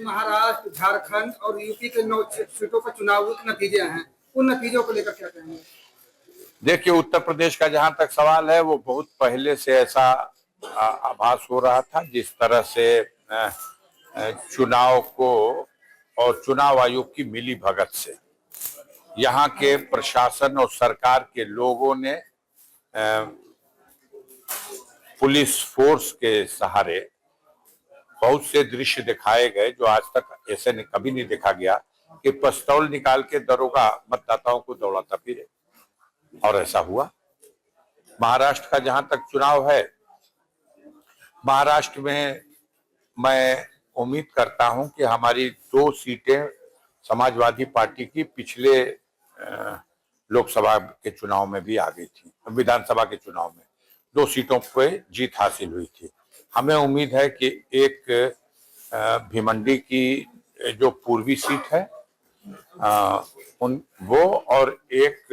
महाराष्ट्र, झारखंड और यूपी के 9 सीटों पर चुनाव के नतीजे हैं, उन नतीजों को लेकर क्या कहेंगे? देखिए, उत्तर प्रदेश का जहां तक सवाल है, वो बहुत पहले से ऐसा आभास हो रहा था। जिस तरह से चुनाव को और चुनाव आयोग की मिली भगत से यहाँ के प्रशासन और सरकार के लोगों ने पुलिस फोर्स के सहारे बहुत से दृश्य दिखाए गए जो आज तक ऐसे कभी नहीं देखा गया कि पिस्तौल निकाल के दरोगा मतदाताओं को दौड़ाता फिरे, और ऐसा हुआ। महाराष्ट्र का जहां तक चुनाव है, महाराष्ट्र में मैं उम्मीद करता हूं कि हमारी 2 सीटें समाजवादी पार्टी की पिछले लोकसभा के चुनाव में भी आ गई थी। विधानसभा के चुनाव में 2 सीटों पे जीत हासिल हुई थी। हमें उम्मीद है कि एक भिवंडी की जो पूर्वी सीट है वो, और एक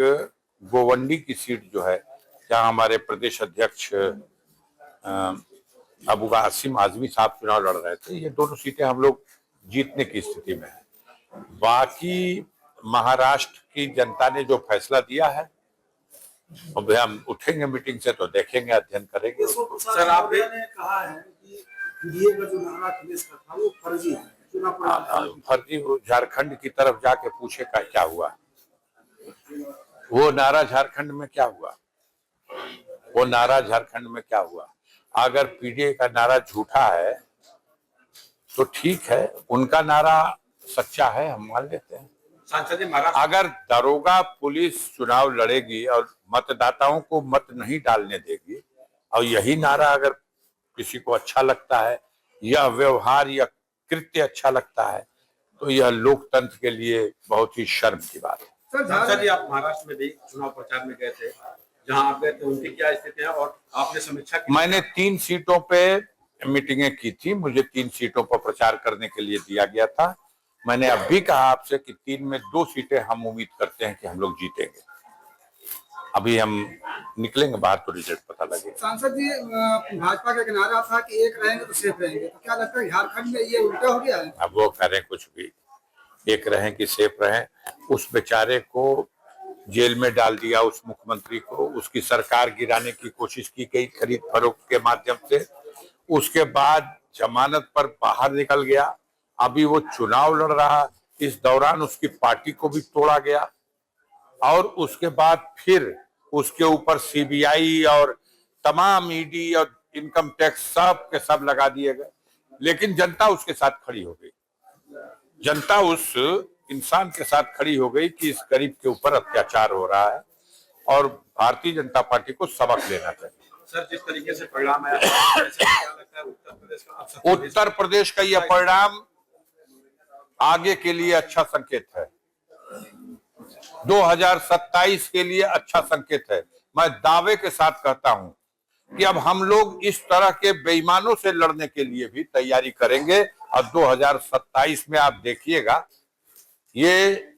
गोवंडी की सीट जो है, जहां हमारे प्रदेश अध्यक्ष अबू कासिम आजमी साहब चुनाव लड़ रहे थे, ये दोनों सीटें हम लोग जीतने की स्थिति में हैं। बाकी महाराष्ट्र की जनता ने जो फैसला दिया है, अब हम उठेंगे मीटिंग से तो देखेंगे, अध्ययन करेंगे। सर, आपने कहा है कि पीडीए का जो नारा अखिलेश का था वो फर्जी है, फर्जी। झारखंड की तरफ जाके पूछे का क्या हुआ, वो नारा झारखंड में क्या हुआ, वो नारा झारखंड में क्या हुआ? अगर पीडीए का नारा झूठा है तो ठीक है, उनका नारा सच्चा है, हम मान लेते हैं। अगर दरोगा पुलिस चुनाव लड़ेगी और मतदाताओं को मत नहीं डालने देगी, और यही नारा अगर किसी को अच्छा लगता है, यह व्यवहार या कृत्य अच्छा लगता है, तो यह लोकतंत्र के लिए बहुत ही शर्म की बात है। सर जी, आप महाराष्ट्र में भी चुनाव प्रचार में गए थे, जहां आप गए थे उनकी क्या स्थिति है और आपने समीक्षा की? मैंने 3 सीटों पे मीटिंगें की थी, मुझे 3 सीटों पर प्रचार करने के लिए दिया गया था। मैंने अब भी कहा आपसे कि 3 में 2 सीटें हम उम्मीद करते हैं कि हम लोग जीतेंगे। अभी हम निकलेंगे बाहर तो रिजल्ट पता लगेगा। सांसद जी, भाजपा का नारा था कि एक रहेंगे तो सेफ रहेंगे, तो क्या लगता है झारखंड में ये उल्टा हो गया है? अब वो करें कुछ भी, एक रहें कि सेफ रहें। उस बेचारे को जेल में डाल दिया, उस मुख्यमंत्री को, उसकी सरकार गिराने की कोशिश की गई खरीद फरोख्त के माध्यम से। उसके बाद जमानत पर बाहर निकल गया, अभी वो चुनाव लड़ रहा। इस दौरान उसकी पार्टी को भी तोड़ा गया, और उसके बाद फिर उसके ऊपर सीबीआई और तमाम ईडी और इनकम टैक्स सब के सब लगा दिए गए। लेकिन जनता उसके साथ खड़ी हो गई, जनता उस इंसान के साथ खड़ी हो गई कि इस गरीब के ऊपर अत्याचार हो रहा है, और भारतीय जनता पार्टी को सबक लेना चाहिए। सर, जिस तरीके से परिणाम आया, क्या लगता है उत्तर प्रदेश का यह परिणाम आगे के लिए अच्छा संकेत है, 2027 के लिए अच्छा संकेत है। मैं दावे के साथ कहता हूं कि अब हम लोग इस तरह के बेईमानों से लड़ने के लिए भी तैयारी करेंगे, और 2027 में आप देखिएगा, ये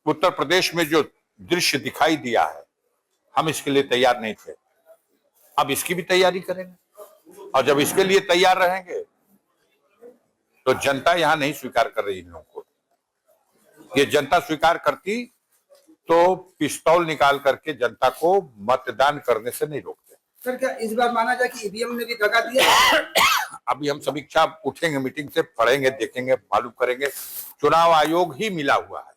उत्तर प्रदेश में जो दृश्य दिखाई दिया है, हम इसके लिए तैयार नहीं थे, अब इसकी भी तैयारी करेंगे। और जब इसके लिए तैयार रहेंगे तो जनता यहां नहीं स्वीकार कर रही इन लोगों को। ये जनता स्वीकार करती तो पिस्तौल निकाल करके जनता को मतदान करने से नहीं रोकते। सर, क्या इस बार माना जाए कि ईवीएम ने भी दगा दिया? अभी हम समीक्षा उठेंगे मीटिंग से, पढ़ेंगे, देखेंगे, मालूम करेंगे। चुनाव आयोग ही मिला हुआ है,